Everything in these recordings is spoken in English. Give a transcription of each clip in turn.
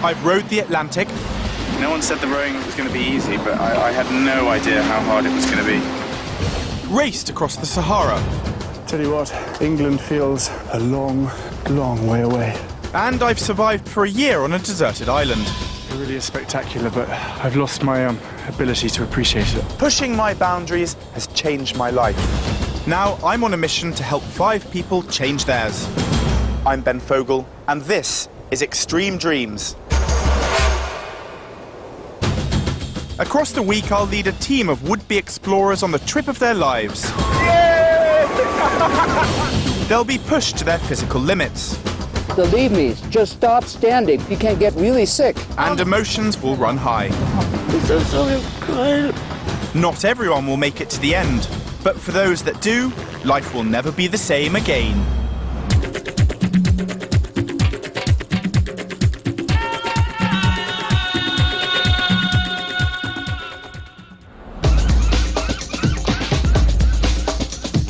I've rowed the Atlantic. No one said the rowing was going to be easy, but I had no idea how hard it was going to be. Raced across the Sahara. Tell you what, England feels a long, long way away. And I've survived for a year on a deserted island. It really is spectacular, but I've lost my ability to appreciate it. Pushing my boundaries has changed my life. Now I'm on a mission to help 5 people change theirs. I'm Ben Fogle, and this is Extreme Dreams. Across the week, I'll lead a team of would-be explorers on the trip of their lives. They'll be pushed to their physical limits. Believe me, just stop standing. You can get really sick. And emotions will run high. I'm so sorry, I'm crying. Not everyone will make it to the end, but for those that do, life will never be the same again.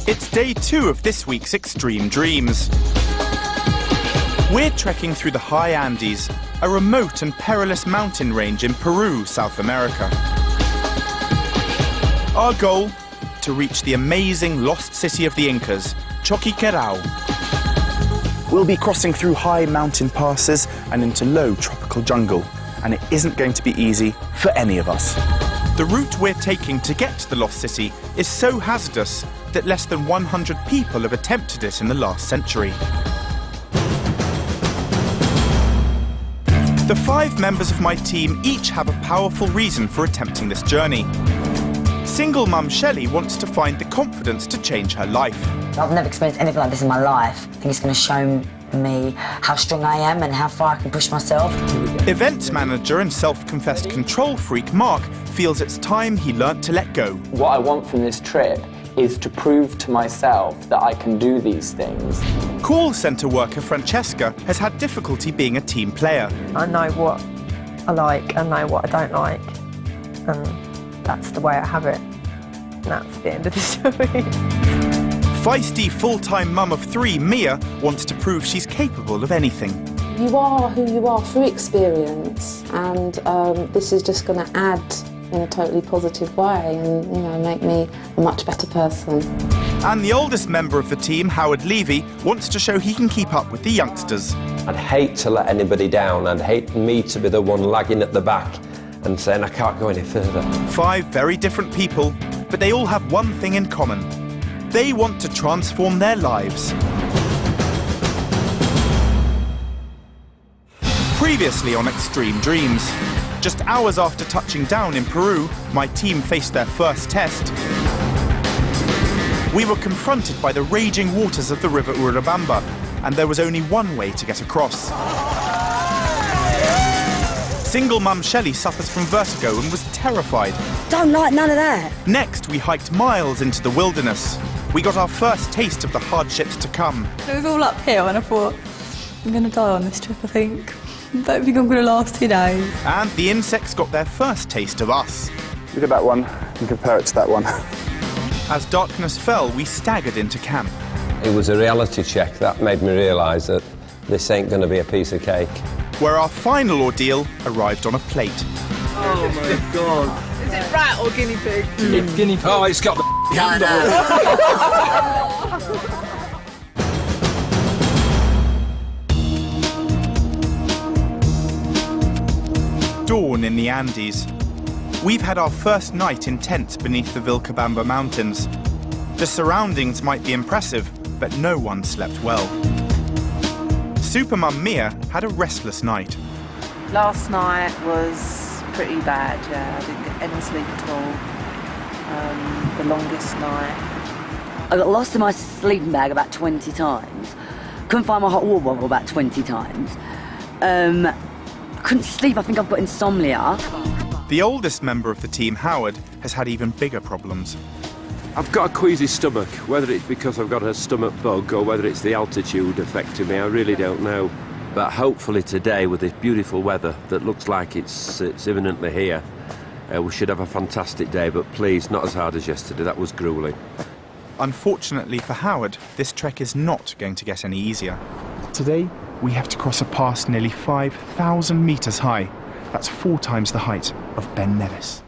It's day 2 of this week's Extreme Dreams. We're trekking through the high Andes, a remote and perilous mountain range in Peru, South America. Our goal? To reach the amazing lost city of the Incas, Choqquequirao. We'll be crossing through high mountain passes and into low tropical jungle, and it isn't going to be easy for any of us. The route we're taking to get to the lost city is so hazardous that less than 100 people have attempted it in the last century. The 5 members of my team each have a powerful reason for attempting this journey. Single mum Shelley wants to find the confidence to change her life. I've never experienced anything like this in my life. I think it's going to show me how strong I am and how far I can push myself. Events manager and self-confessed control freak Mark feels it's time he learnt to let go. What I want from this trip is to prove to myself that I can do these things. Call centre worker Francesca has had difficulty being a team player. I know what I like, I know what I don't like, and that's the way I have it. And that's the end of the story. Feisty full-time mum of 3, Mia, wants to prove she's capable of anything. You are who you are through experience, and this is just going to add in a totally positive way and, you know, make me a much better person. And the oldest member of the team, Howard Levy, wants to show he can keep up with the youngsters. I'd hate to let anybody down. I'd hate me to be the one lagging at the back and saying I can't go any further. 5 very different people, but they all have one thing in common. They want to transform their lives. Previously on Extreme Dreams, just hours after touching down in Peru, my team faced their first test. We were confronted by the raging waters of the river Urubamba, and there was only one way to get across. Single mum Shelley suffers from vertigo and was terrified. Don't like none of that. Next, we hiked miles into the wilderness. We got our first taste of the hardships to come. It was all uphill and I thought, I'm going to die on this trip, I think. I don't think I'm going to last 2 days. And the insects got their first taste of us. Look at that one and compare it to that one. As darkness fell, we staggered into camp. It was a reality check that made me realise that this ain't going to be a piece of cake. Where our final ordeal arrived on a plate. Oh my God. Is it rat or guinea pig? It's guinea pig. Oh, it's got the Dawn in the Andes. We've had our first night in tents beneath the Vilcabamba Mountains. The surroundings might be impressive, but no one slept well. Supermum Mia had a restless night. Last night was pretty bad, yeah. I didn't get any sleep at all. The longest night. I got lost in my sleeping bag about 20 times. Couldn't find my hot water bottle about 20 times. Couldn't sleep, I think I've got insomnia. The oldest member of the team, Howard, has had even bigger problems. I've got a queasy stomach. Whether it's because I've got a stomach bug or whether it's the altitude affecting me, I really don't know. But hopefully today, with this beautiful weather that looks like it's imminently here, we should have a fantastic day, but please, not as hard as yesterday. That was gruelling. Unfortunately for Howard, this trek is not going to get any easier. Today, we have to cross a pass nearly 5,000 metres high. That's 4 times the height of Ben Nevis.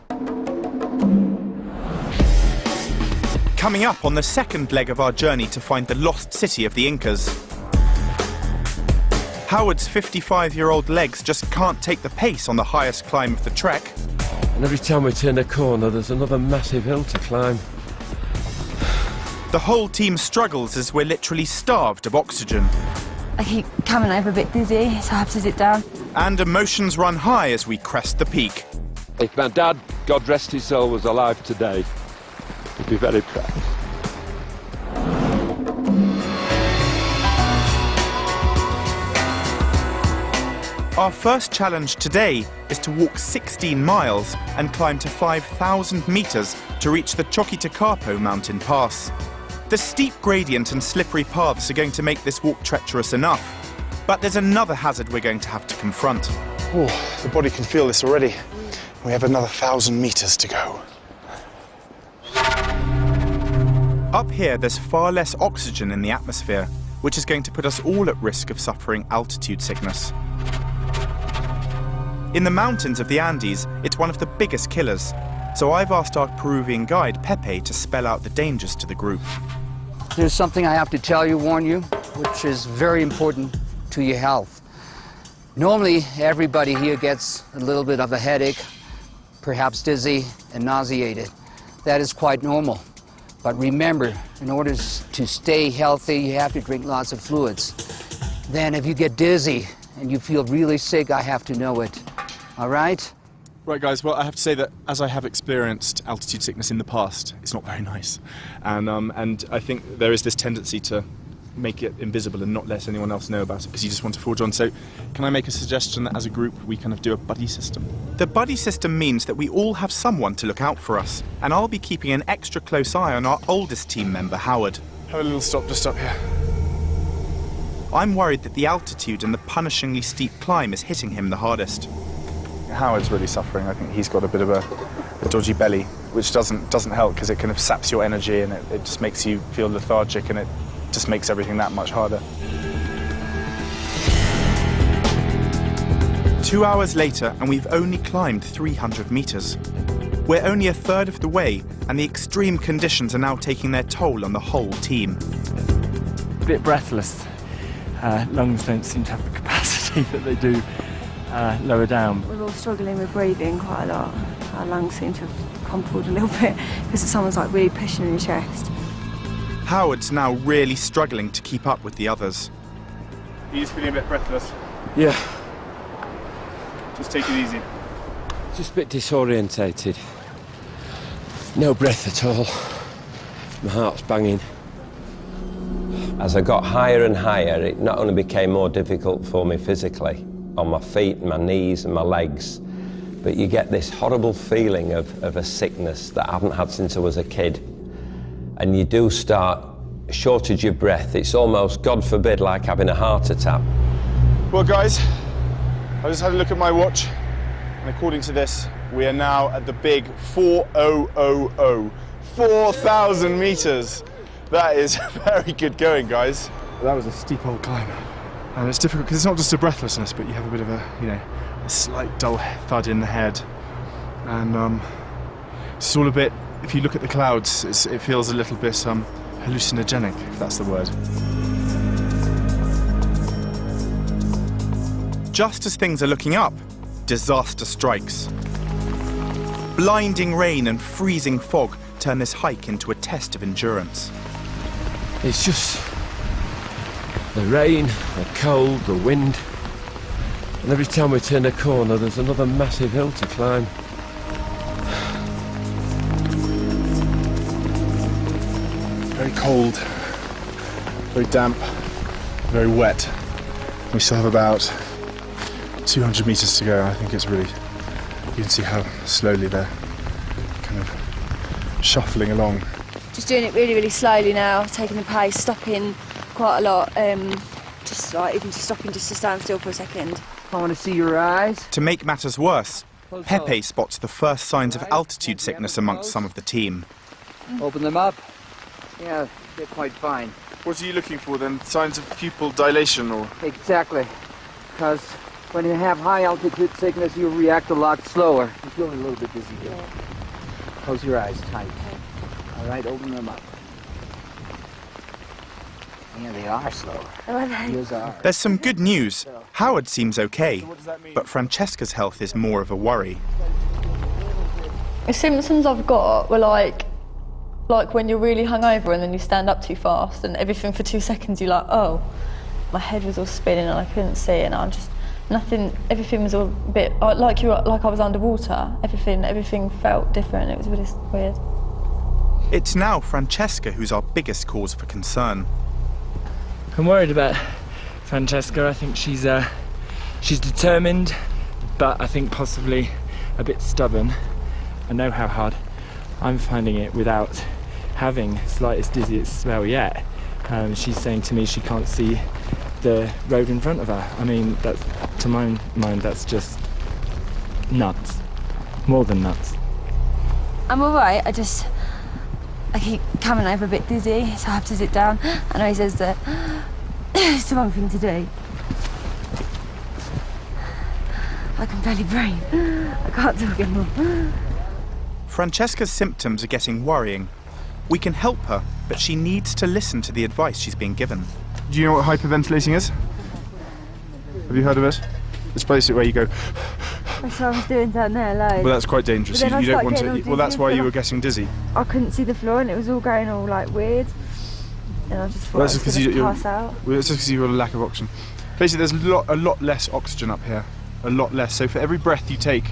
Coming up on the second leg of our journey to find the lost city of the Incas. Howard's 55-year-old legs just can't take the pace on the highest climb of the trek. And every time we turn a corner, there's another massive hill to climb. The whole team struggles as we're literally starved of oxygen. I keep coming over a bit dizzy, so I have to sit down. And emotions run high as we crest the peak. If my dad, God rest his soul, was alive today, he'd be very proud. Our first challenge today is to walk 16 miles and climb to 5,000 metres to reach the Choquitacapo mountain pass. The steep gradient and slippery paths are going to make this walk treacherous enough. But there's another hazard we're going to have to confront. Oh, the body can feel this already. We have another 1,000 metres to go. Up here, there's far less oxygen in the atmosphere, which is going to put us all at risk of suffering altitude sickness. In the mountains of the Andes, it's one of the biggest killers, so I've asked our Peruvian guide, Pepe, to spell out the dangers to the group. There's something I have to tell you, warn you, which is very important to your health. Normally, everybody here gets a little bit of a headache, perhaps dizzy and nauseated. That is quite normal. But remember, in order to stay healthy, you have to drink lots of fluids. Then if you get dizzy and you feel really sick, I have to know it. All right? Right, guys, well, I have to say that as I have experienced altitude sickness in the past, it's not very nice. And I think there is this tendency to make it invisible and not let anyone else know about it because you just want to forge on. So can I make a suggestion that as a group we kind of do a buddy system? The buddy system means that we all have someone to look out for us, and I'll be keeping an extra close eye on our oldest team member, Howard. Have a little stop just up here. I'm worried that the altitude and the punishingly steep climb is hitting him the hardest. Howard's really suffering. I think he's got a bit of a dodgy belly, which doesn't help because it kind of saps your energy and it just makes you feel lethargic and it just makes everything that much harder. 2 hours later, and we've only climbed 300 metres. We're only a third of the way, and the extreme conditions are now taking their toll on the whole team. A bit breathless. Lungs don't seem to have the capacity that they do lower down. We're all struggling with breathing quite a lot. Our lungs seem to have crumpled a little bit because someone's like really pushing in your chest. Howard's now really struggling to keep up with the others. He's feeling a bit breathless. Yeah. Just take it easy. Just a bit disorientated. No breath at all. My heart's banging. As I got higher and higher, it not only became more difficult for me physically, on my feet and my knees and my legs, but you get this horrible feeling of a sickness that I haven't had since I was a kid. And you do start shortage of breath. It's almost, God forbid, like having a heart attack. Well, guys, I just had a look at my watch, and according to this, we are now at the big 4000, 4,000 metres. That is very good going, guys. That was a steep old climb. And it's difficult because it's not just a breathlessness, but you have a bit of a slight dull thud in the head. And it's all a bit, if you look at the clouds, it feels a little bit hallucinogenic, if that's the word. Just as things are looking up, disaster strikes. Blinding rain and freezing fog turn this hike into a test of endurance. It's just the rain, the cold, the wind. And every time we turn a corner, there's another massive hill to climb. Very cold, very damp, very wet. We still have about 200 metres to go. I think it's really, you can see how slowly they're kind of shuffling along. Just doing it really, really slowly now, taking the pace, stopping quite a lot, just like even just stopping just to stand still for a second. I want to see your eyes. To make matters worse, Pepe spots the first signs of altitude sickness amongst some of the team. Open them up. Yeah, they're quite fine. What are you looking for then? Signs of pupil dilation or? Exactly. Because when you have high altitude sickness, you react a lot slower. I'm feeling a little bit dizzy here. Close your eyes tight. All right, open them up. Yeah, they are slower. Yours are. There's some good news. Howard seems okay, but Francesca's health is more of a worry. The symptoms I've got were like when you're really hungover and then you stand up too fast and everything for 2 seconds you're like, oh, my head was all spinning and I couldn't see and I'm just everything was all a bit like I was underwater. Everything felt different. It was really weird. It's now Francesca who's our biggest cause for concern. I'm worried about Francesca. I think she's determined, but I think possibly a bit stubborn. I know how hard I'm finding it without having slightest dizziest spell yet. She's saying to me she can't see the road in front of her. I mean, that's, to my mind, that's just nuts. More than nuts. I'm alright, I keep coming over a bit dizzy, so I have to sit down. I know he says that it's the wrong thing to do. I can barely breathe. I can't talk anymore. Francesca's symptoms are getting worrying. We can help her, but she needs to listen to the advice she's being given. Do you know what hyperventilating is? Have you heard of it? It's basically where you go. That's what I was doing down there, like. Well, that's quite dangerous. You don't want to. Well, that's why you were getting dizzy. I couldn't see the floor, and it was all going all like weird. And I just thought I was going to pass out. Well, it's just because you've got a lack of oxygen. Basically, there's a lot less oxygen up here. A lot less. So for every breath you take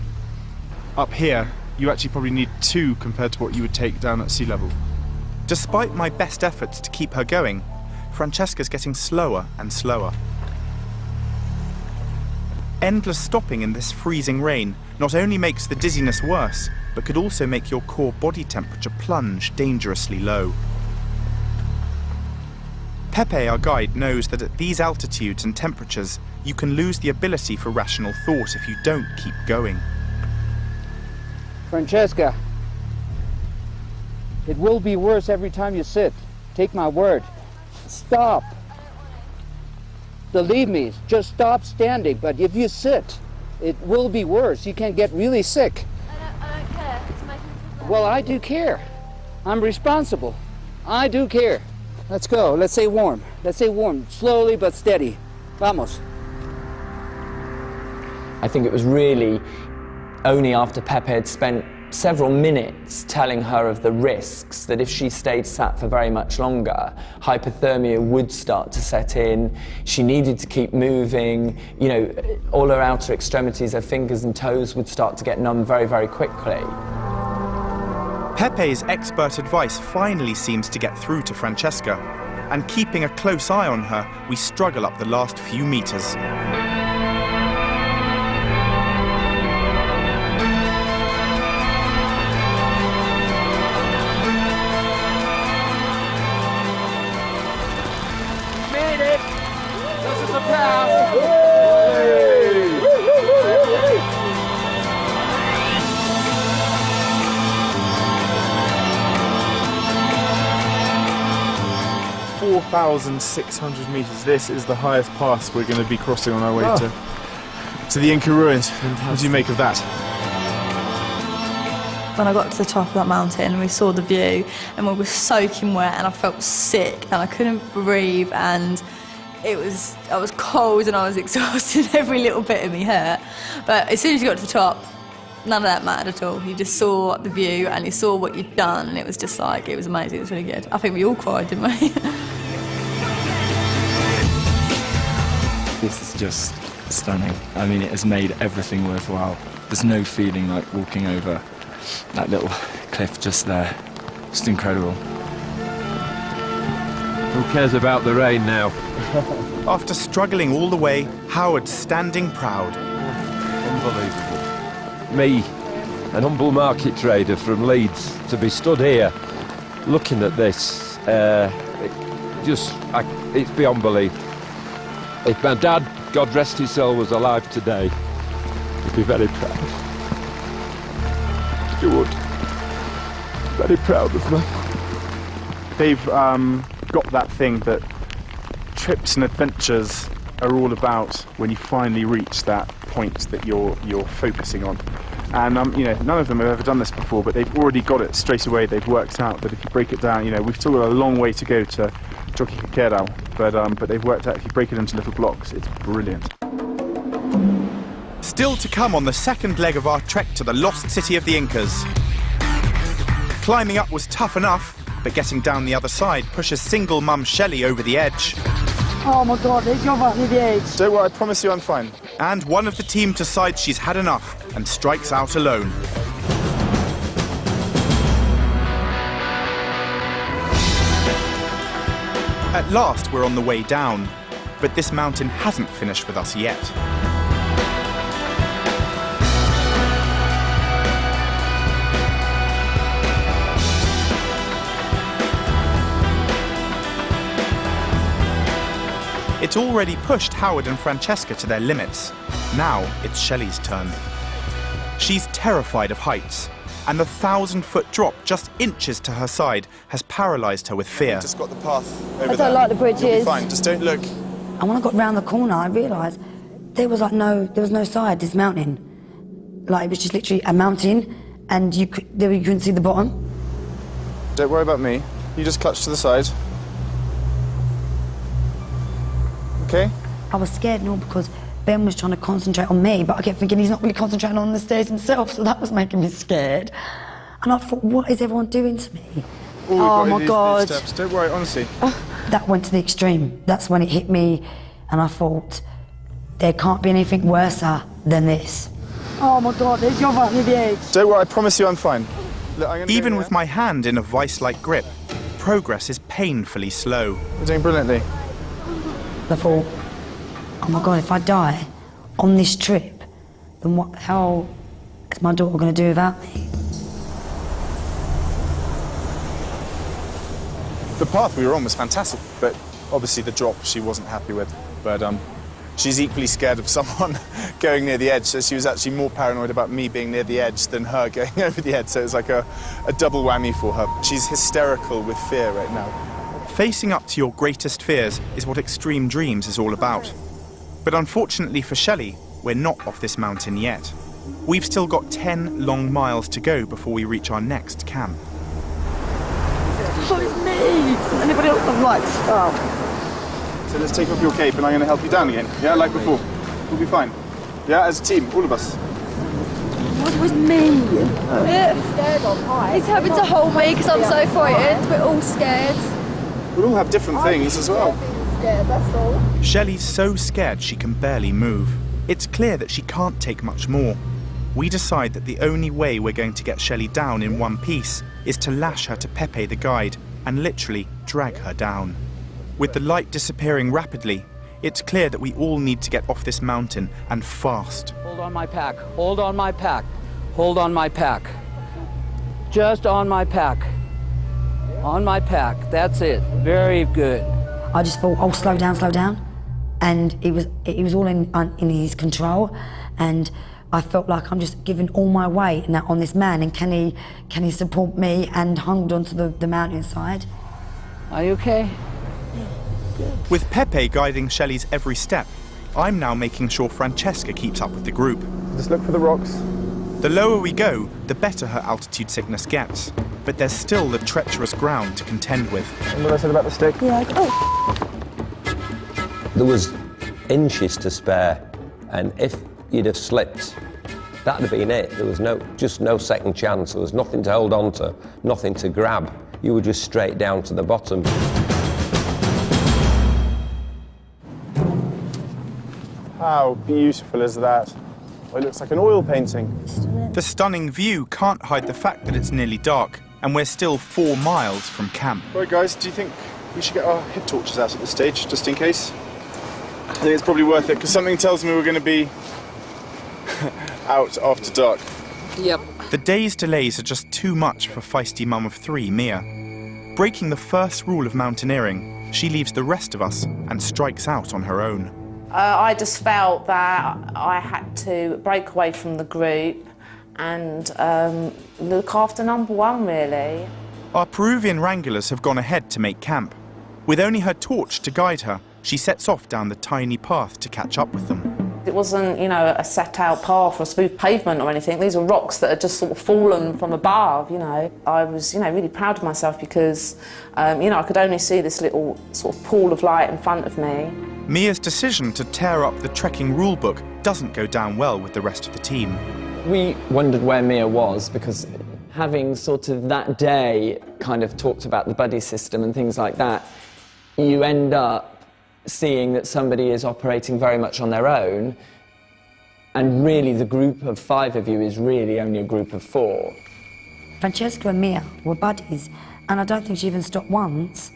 up here, you actually probably need 2 compared to what you would take down at sea level. Despite my best efforts to keep her going, Francesca's getting slower and slower. Endless stopping in this freezing rain not only makes the dizziness worse, but could also make your core body temperature plunge dangerously low. Pepe, our guide, knows that at these altitudes and temperatures, you can lose the ability for rational thought if you don't keep going. Francesca, it will be worse every time you sit. Take my word. Stop. Believe me, just stop standing. But if you sit, it will be worse. You can get really sick. I don't care. It's making me feel bad. Well, I do care. I'm responsible. I do care. Let's go. Let's say warm. Let's say warm. Slowly but steady. Vamos. I think it was really only after Pepe had spent several minutes telling her of the risks, that if she stayed sat for very much longer, hypothermia would start to set in. She needed to keep moving. You know, all her outer extremities, her fingers and toes would start to get numb very, very quickly. Pepe's expert advice finally seems to get through to Francesca, and keeping a close eye on her, we struggle up the last few meters. Made it! This is a pass! 4,600 metres. This is the highest pass we're going to be crossing on our way to the Inca ruins. What do you make of that? When I got to the top of that mountain and we saw the view and we were soaking wet and I felt sick and I couldn't breathe and I was cold and I was exhausted. Every little bit of me hurt. But as soon as you got to the top, none of that mattered at all. You just saw the view and you saw what you'd done and it was just like, it was amazing, it was really good. I think we all cried, didn't we? This is just stunning. I mean, it has made everything worthwhile. There's no feeling like walking over that little cliff just there. Just incredible. Who cares about the rain now? After struggling all the way, Howard's standing proud. Unbelievable. Me, an humble market trader from Leeds, to be stood here looking at this, it's beyond belief. If my dad, God rest his soul, was alive today, he'd be very proud. He would. Very proud of me. Dave, got that thing that trips and adventures are all about when you finally reach that point that you're focusing on. And you know, none of them have ever done this before, but they've already got it straight away. They've worked out that if you break it down, you know, we've still got a long way to go to Choki Kerau, but they've worked out if you break it into little blocks, it's brilliant. Still to come on the second leg of our trek to the lost city of the Incas. Climbing up was tough enough, but getting down the other side pushes single mum Shelley over the edge. Oh my God, there's your over the edge. Don't worry, I promise you I'm fine. And one of the team decides she's had enough and strikes out alone. At last, we're on the way down, but this mountain hasn't finished with us yet. It's already pushed Howard and Francesca to their limits. Now it's Shelley's turn. She's terrified of heights, and the 1,000-foot drop just inches to her side has paralysed her with fear. Just got the path over there. I don't like the bridges. You'll be fine, just don't look. And when I got round the corner, I realised there was no side, this mountain. Like, it was just literally a mountain, and you couldn't see the bottom. Don't worry about me. You just clutch to the side. Okay? I was scared, no, because Ben was trying to concentrate on me, but I kept thinking he's not really concentrating on the stairs himself, so that was making me scared. And I thought, what is everyone doing to me? Oh my God. These steps. Don't worry, honestly. That went to the extreme. That's when it hit me, and I thought, there can't be anything worse than this. Oh my God, there's your right near the edge. Don't worry, I promise you I'm fine. Look, Even with my hand in a vice-like grip, progress is painfully slow. You're doing brilliantly. I thought, oh my God, if I die on this trip, then what the hell is my daughter going to do without me? The path we were on was fantastic, but obviously the drop she wasn't happy with. But she's equally scared of someone going near the edge, so she was actually more paranoid about me being near the edge than her going over the edge, so it's like a double whammy for her. She's hysterical with fear right now. Facing up to your greatest fears is what Extreme Dreams is all about. But unfortunately for Shelley, we're not off this mountain yet. We've still got 10 long miles to go before we reach our next camp. Oh, it's me! Does anybody else have lights? Oh. So let's take off your cape and I'm going to help you down again. Yeah, like before. We'll be fine. Yeah, as a team, all of us. What was me? He's having to hold me because I'm so frightened. We're all scared. We'll all have different things as well. Scared, that's all. Shelley's so scared she can barely move. It's clear that she can't take much more. We decide that the only way we're going to get Shelley down in one piece is to lash her to Pepe the guide and literally drag her down. With the light disappearing rapidly, it's clear that we all need to get off this mountain and fast. Hold on my pack, hold on my pack, hold on my pack. Just on my pack. On my pack, that's it. Very good. I just thought, oh, slow down. And it was all in his control, and I felt like I'm just giving all my weight now on this man, and can he support me, and hung onto the mountainside. Are you okay? With Pepe guiding Shelley's every step, I'm now making sure Francesca keeps up with the group. Just look for the rocks. The lower we go, the better her altitude sickness gets. But there's still the treacherous ground to contend with. Remember what I said about the stick? Yeah. Oh. There was inches to spare, and if you'd have slipped, that'd have been it. There was just no second chance. There was nothing to hold on to, nothing to grab. You were just straight down to the bottom. How beautiful is that? Oh, it looks like an oil painting. The stunning view can't hide the fact that it's nearly dark, and we're still 4 miles from camp. Right, guys, do you think we should get our head torches out at this stage, just in case? I think it's probably worth it, because something tells me we're going to be out after dark. Yep. The day's delays are just too much for feisty mum of 3, Mia. Breaking the first rule of mountaineering, she leaves the rest of us and strikes out on her own. I just felt that I had to break away from the group and look after number one, really. Our Peruvian wranglers have gone ahead to make camp. With only her torch to guide her, she sets off down the tiny path to catch up with them. It wasn't, you know, a set-out path or a smooth pavement or anything. These are rocks that had just sort of fallen from above, you know. I was, you know, really proud of myself because, you know, I could only see this little sort of pool of light in front of me. Mia's decision to tear up the trekking rulebook doesn't go down well with the rest of the team. We wondered where Mia was because having sort of that day kind of talked about the buddy system and things like that, you end up seeing that somebody is operating very much on their own, and really the group of 5 of you is really only a group of 4. Francesca and Mia were buddies, and I don't think she even stopped once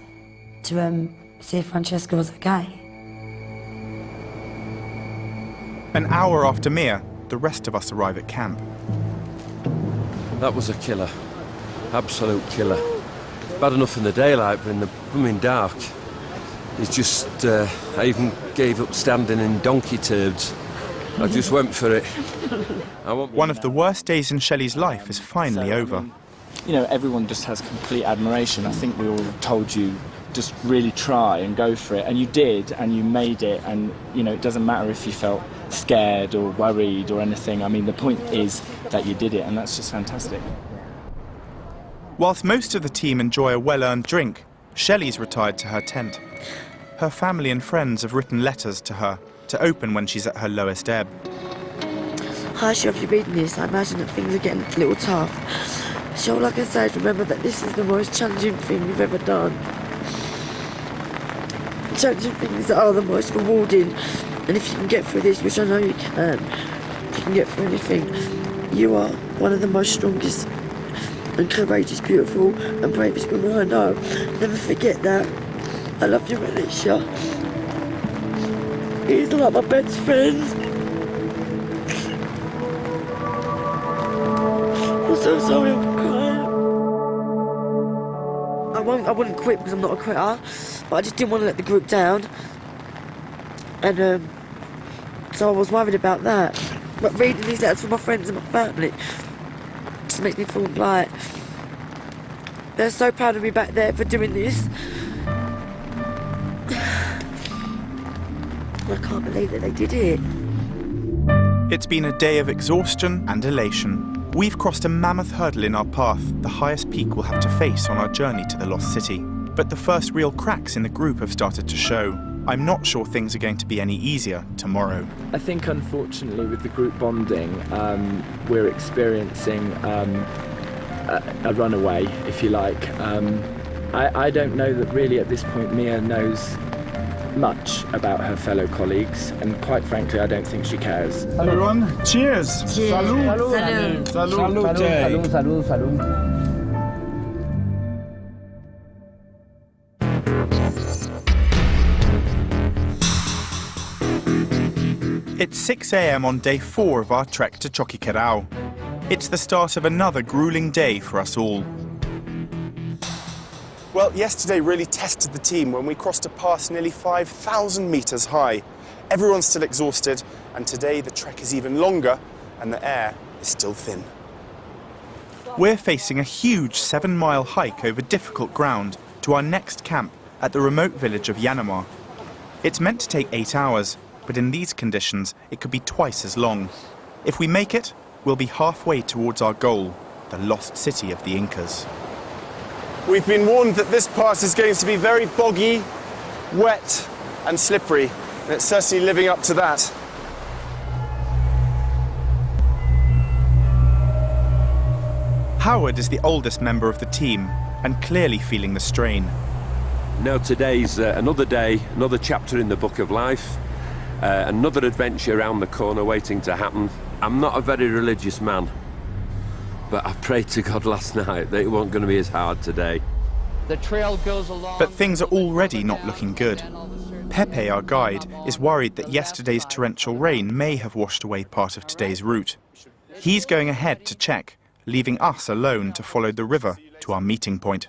to see if Francesca was okay. An hour after Mia, the rest of us arrive at camp. That was a killer. Absolute killer. Bad enough in the daylight, but in the blooming dark. It's just, I even gave up standing in donkey turds. I just went for it. One of the worst days in Shelley's life is finally over. You know, everyone just has complete admiration. I think we all told you, just really try and go for it. And you did, and you made it. And, you know, it doesn't matter if you felt scared or worried or anything. I mean, the point is that you did it, and that's just fantastic. Whilst most of the team enjoy a well-earned drink, Shelley's retired to her tent. Her family and friends have written letters to her to open when she's at her lowest ebb. Hi, Cheryl, if you're reading this, I imagine that things are getting a little tough. Cheryl, like I said, remember that this is the most challenging thing you've ever done. Challenging things that are the most rewarding. And if you can get through this, which I know you can, if you can get through anything, you are one of the most strongest and courageous, beautiful and bravest women I know. Never forget that. I love you, Alicia. He's like my best friend. I'm so sorry, I'm crying. I wouldn't quit because I'm not a quitter, but I just didn't want to let the group down. And so I was worried about that. But reading these letters from my friends and my family just makes me feel like they're so proud of me back there for doing this. I can't believe that they did it. It's been a day of exhaustion and elation. We've crossed a mammoth hurdle in our path, the highest peak we'll have to face on our journey to the Lost City. But the first real cracks in the group have started to show. I'm not sure things are going to be any easier tomorrow. I think, unfortunately, with the group bonding, we're experiencing a runaway, if you like. I don't know that really at this point Mia knows much about her fellow colleagues, and quite frankly, I don't think she cares. Everyone, cheers! Cheers. Salud! Salud. Salud! Salud! Salud, salud. It's 6 a.m. on day 4 of our trek to Choqquequirao. It's the start of another grueling day for us all. Well, yesterday really tested the team when we crossed a pass nearly 5,000 metres high. Everyone's still exhausted, and today the trek is even longer and the air is still thin. We're facing a huge 7-mile hike over difficult ground to our next camp at the remote village of Yanamar. It's meant to take 8 hours, but in these conditions it could be twice as long. If we make it, we'll be halfway towards our goal, the lost city of the Incas. We've been warned that this pass is going to be very boggy, wet and slippery, and it's certainly living up to that. Howard is the oldest member of the team and clearly feeling the strain. Now today's another day, another chapter in the book of life, another adventure around the corner waiting to happen. I'm not a very religious man, but I prayed to God last night that it wasn't going to be as hard today. The trail goes along. But things are already not looking good. Pepe, our guide, is worried that yesterday's torrential rain may have washed away part of today's route. He's going ahead to check, leaving us alone to follow the river to our meeting point.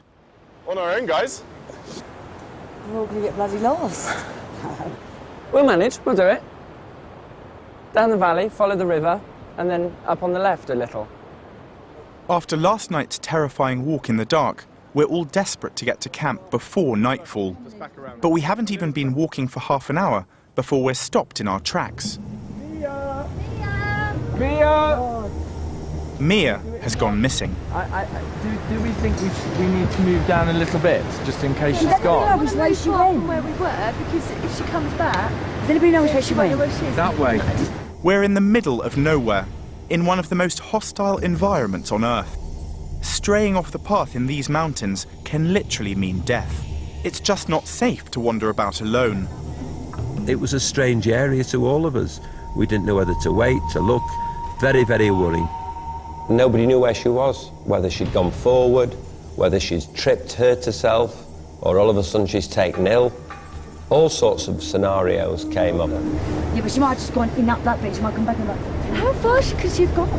On our own, guys. We're all going to get bloody lost. We'll manage, we'll do it. Down the valley, follow the river, and then up on the left a little. After last night's terrifying walk in the dark, We're all desperate to get to camp before nightfall. But we haven't even been walking for half an hour before we're stopped in our tracks. Mia has gone missing. Do we think we need to move down a little bit, just in case she's gone? Which way she went? From where we were, because if she comes back... Does anybody know which way she went? That way. We're in the middle of nowhere, in one of the most hostile environments on Earth. Straying off the path in these mountains can literally mean death. It's just not safe to wander about alone. It was a strange area to all of us. We didn't know whether to wait, to look. Very, very worrying. Nobody knew where she was, whether she'd gone forward, whether she'd tripped, hurt herself, or all of a sudden she's taken ill. All sorts of scenarios came up. Yeah, but she might have just gone in up that bit. She might come back in that bit. How far could she have gone?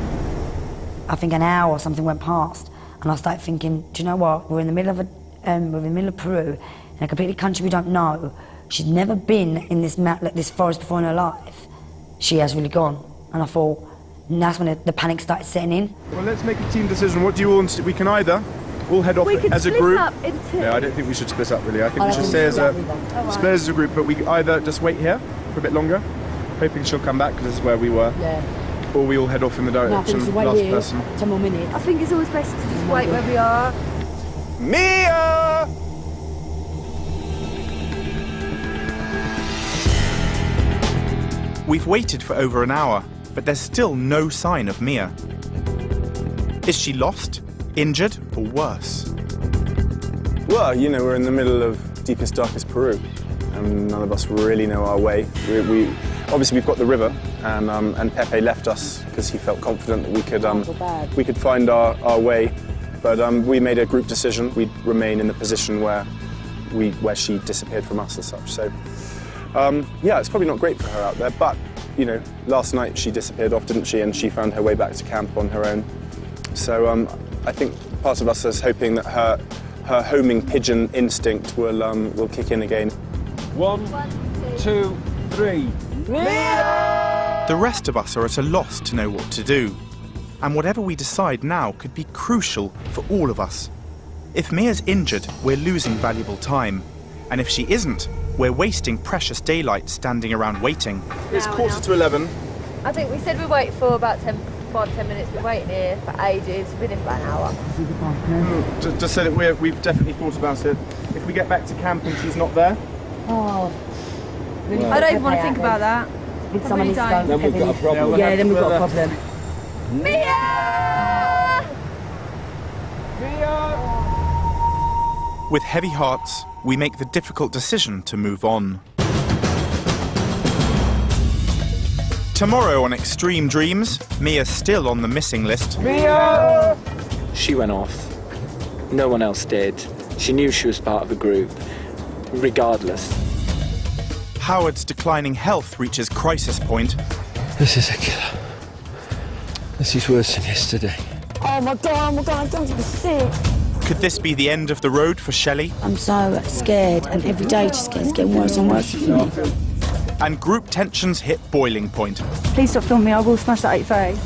I think an hour or something went past, and I started thinking, do you know what? We're in the middle of Peru, in a completely country we don't know. She's never been in this forest before in her life. She has really gone, and I thought, and that's when the panic started setting in. Well, let's make a team decision. What do you all want to do? We can either all head off as a group. Up into... Yeah, I don't think we should split up really. I think we should stay as a group, but we either just wait here for a bit longer, hoping she'll come back because this is where we were. Yeah. Or we all head off in the direction. Last person. 10 more minutes. I think it's always best to just wait where we are. Mia! We've waited for over an hour, but there's still no sign of Mia. Is she lost, injured, or worse? Well, you know, we're in the middle of deepest, darkest Peru, and none of us really know our way. We obviously we've got the river, and Pepe left us because he felt confident that we could find our way. But we made a group decision. We'd remain in the position where she disappeared from us as such. So, yeah, it's probably not great for her out there, but you know, last night she disappeared off, didn't she? And she found her way back to camp on her own. So I think part of us is hoping that her homing pigeon instinct will kick in again. 1, 2, 3. The rest of us are at a loss to know what to do. And whatever we decide now could be crucial for all of us. If Mia's injured, we're losing valuable time. And if she isn't, we're wasting precious daylight standing around waiting. It's 11:15. I think we said we'd wait for about 5-10 minutes. We're waiting here for ages. We've been in for an hour. Just so that we've definitely thought about it. If we get back to camp and she's not there... Oh. Really I don't even want to think about that. If someone needs to go, then we've got a problem. Yeah, then we've got a problem. Mia! With heavy hearts, we make the difficult decision to move on. Tomorrow on Extreme Dreams, Mia's still on the missing list. Mia! She went off. No one else did. She knew she was part of a group, regardless. Howard's declining health reaches crisis point. This is a killer. This is worse than yesterday. Oh my God, I'm going to be sick. Could this be the end of the road for Shelley? I'm so scared, and every day just gets getting worse and worse for me. And group tensions hit boiling point. Please stop filming me. I will smash that 8:30.